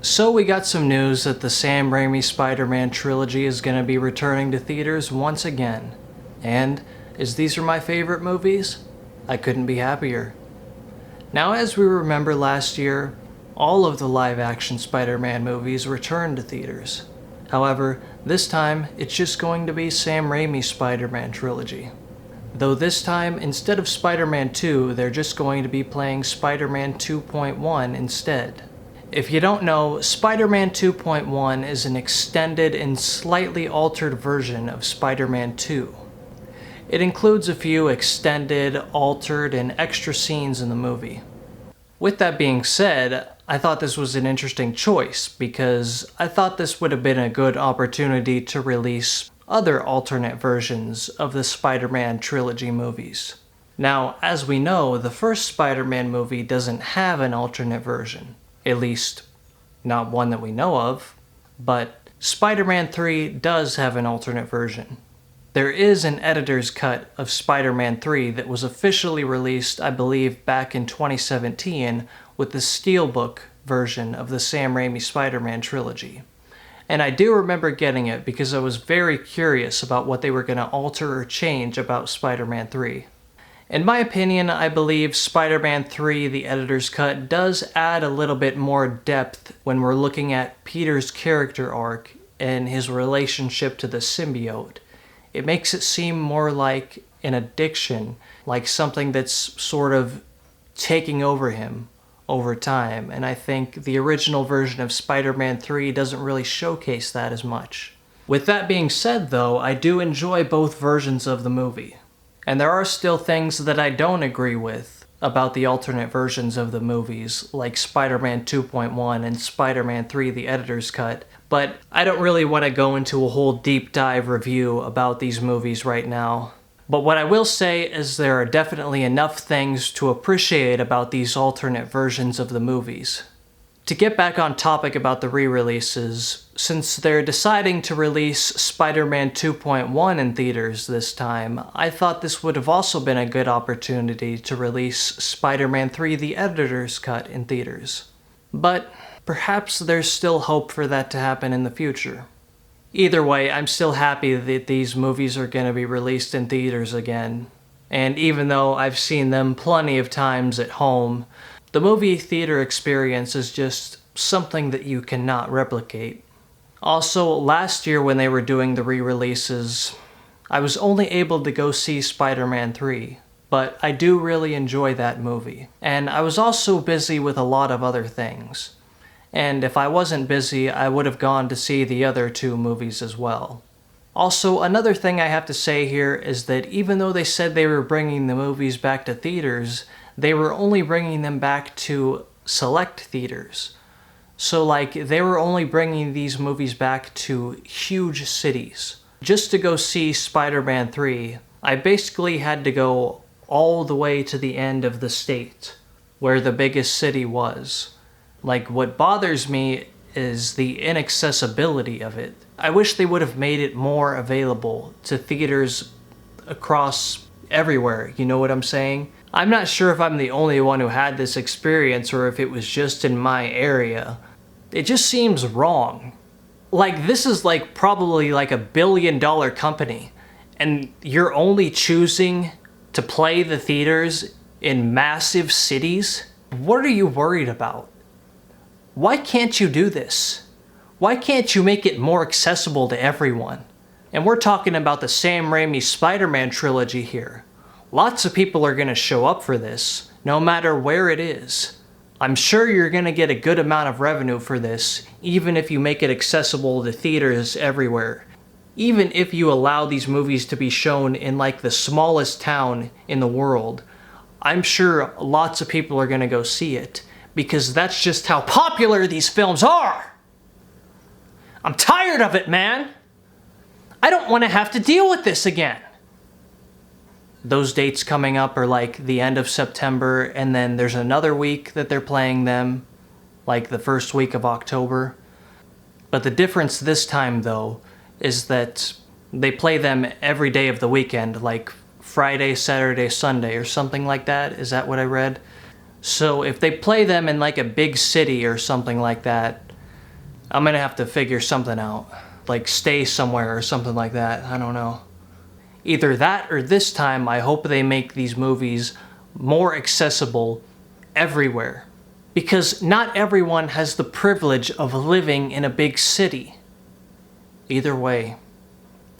So we got some news that the Sam Raimi Spider-Man Trilogy is going to be returning to theaters once again. And, as these are my favorite movies, I couldn't be happier. Now, as we remember last year, all of the live-action Spider-Man movies returned to theaters. However, this time, it's just going to be Sam Raimi Spider-Man Trilogy. Though this time, instead of Spider-Man 2, they're just going to be playing Spider-Man 2.1 instead. If you don't know, Spider-Man 2.1 is an extended and slightly altered version of Spider-Man 2. It includes a few extended, altered, and extra scenes in the movie. With that being said, I thought this was an interesting choice because I thought this would have been a good opportunity to release other alternate versions of the Spider-Man trilogy movies. Now, as we know, the first Spider-Man movie doesn't have an alternate version. At least, not one that we know of, but Spider-Man 3 does have an alternate version. There is an editor's cut of Spider-Man 3 that was officially released, I believe, back in 2017 with the Steelbook version of the Sam Raimi Spider-Man Trilogy. And I do remember getting it because I was very curious about what they were going to alter or change about Spider-Man 3. In my opinion, I believe Spider-Man 3, the editor's cut, does add a little bit more depth when we're looking at Peter's character arc and his relationship to the symbiote. It makes it seem more like an addiction, like something that's sort of taking over him over time, and I think the original version of Spider-Man 3 doesn't really showcase that as much. With that being said, though, I do enjoy both versions of the movie. And there are still things that I don't agree with about the alternate versions of the movies, like Spider-Man 2.1 and Spider-Man 3, the editor's cut, but I don't really want to go into a whole deep dive review about these movies right now. But what I will say is there are definitely enough things to appreciate about these alternate versions of the movies. To get back on topic about the re-releases, since they're deciding to release Spider-Man 2.1 in theaters this time, I thought this would have also been a good opportunity to release Spider-Man 3 the editor's cut in theaters. But perhaps there's still hope for that to happen in the future. Either way, I'm still happy that these movies are going to be released in theaters again. And even though I've seen them plenty of times at home, the movie theater experience is just something that you cannot replicate. Also, last year when they were doing the re-releases, I was only able to go see Spider-Man 3, but I do really enjoy that movie. And I was also busy with a lot of other things. And if I wasn't busy, I would have gone to see the other two movies as well. Also, another thing I have to say here is that even though they said they were bringing the movies back to theaters, they were only bringing them back to select theaters. So they were only bringing these movies back to huge cities. Just to go see Spider-Man 3, I basically had to go all the way to the end of the state, where the biggest city was. What bothers me is the inaccessibility of it. I wish they would have made it more available to theaters across everywhere, you know what I'm saying? I'm not sure if I'm the only one who had this experience or if it was just in my area. It just seems wrong. This is probably a $1 billion company, and you're only choosing to play the theaters in massive cities? What are you worried about? Why can't you do this? Why can't you make it more accessible to everyone? And we're talking about the Sam Raimi Spider-Man Trilogy here. Lots of people are going to show up for this, no matter where it is. I'm sure you're going to get a good amount of revenue for this, even if you make it accessible to theaters everywhere. Even if you allow these movies to be shown in the smallest town in the world, I'm sure lots of people are going to go see it, because that's just how popular these films are! I'm tired of it, man! I don't want to have to deal with this again! Those dates coming up are the end of September, and then there's another week that they're playing them, the first week of October. But the difference this time, though, is that they play them every day of the weekend, Friday, Saturday, Sunday, or something like that. Is that what I read? So if they play them in a big city or something like that, I'm gonna have to figure something out. Like stay somewhere or something like that. I don't know. Either that or this time I hope they make these movies more accessible everywhere. Because not everyone has the privilege of living in a big city. Either way,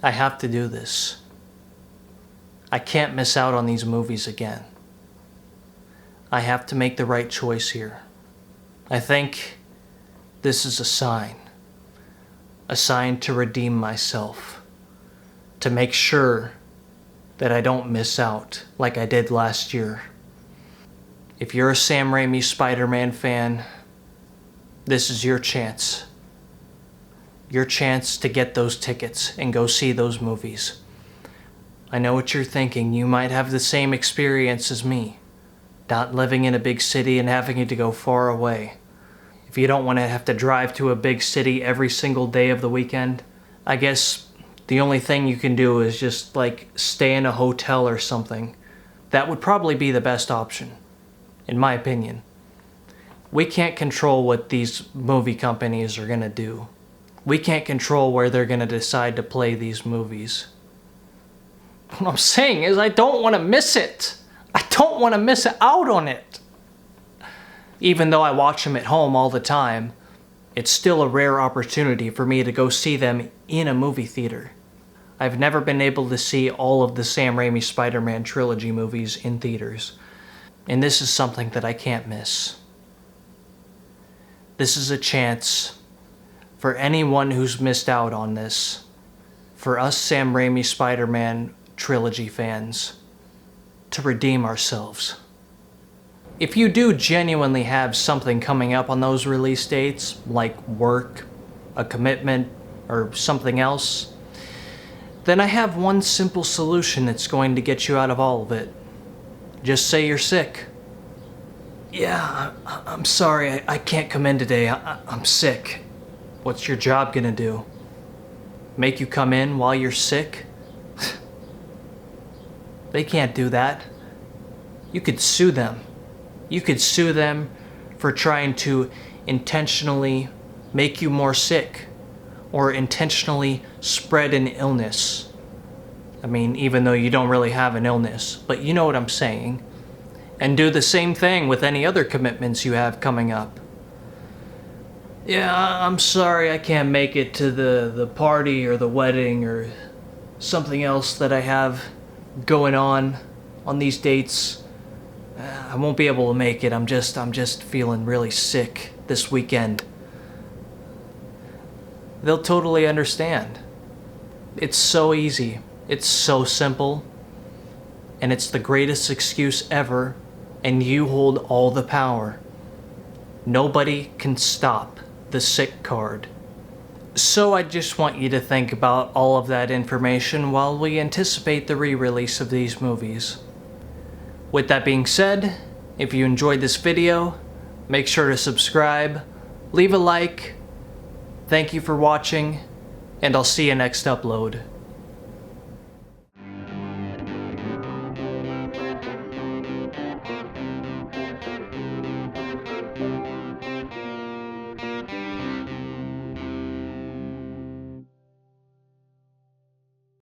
I have to do this. I can't miss out on these movies again. I have to make the right choice here. I think this is a sign to redeem myself, to make sure that I don't miss out like I did last year. If you're a Sam Raimi Spider-Man fan, this is your chance. Your chance to get those tickets and go see those movies. I know what you're thinking. You might have the same experience as me, not living in a big city and having to go far away. If you don't want to have to drive to a big city every single day of the weekend, I guess the only thing you can do is just like stay in a hotel or something. That would probably be the best option, in my opinion. We can't control what these movie companies are gonna do. We can't control where they're gonna decide to play these movies. What I'm saying is I don't want to miss it. I don't want to miss out on it. Even though I watch them at home all the time, it's still a rare opportunity for me to go see them in a movie theater. I've never been able to see all of the Sam Raimi Spider-Man Trilogy movies in theaters, and this is something that I can't miss. This is a chance for anyone who's missed out on this, for us Sam Raimi Spider-Man Trilogy fans, to redeem ourselves. If you do genuinely have something coming up on those release dates, like work, a commitment, or something else, then I have one simple solution that's going to get you out of all of it. Just say you're sick. Yeah, I'm sorry, I can't come in today. I'm sick. What's your job gonna do? Make you come in while you're sick? They can't do that. You could sue them. You could sue them for trying to intentionally make you more sick or intentionally spread an illness. I mean, even though you don't really have an illness, but you know what I'm saying. And do the same thing with any other commitments you have coming up. Yeah, I'm sorry I can't make it to the party or the wedding or something else that I have going on these dates. I won't be able to make it. I'm just feeling really sick this weekend. They'll totally understand. It's so easy. It's so simple. And it's the greatest excuse ever, and you hold all the power. Nobody can stop the sick card. So I just want you to think about all of that information while we anticipate the re-release of these movies. With that being said, if you enjoyed this video, make sure to subscribe, leave a like. Thank you for watching, and I'll see you next upload.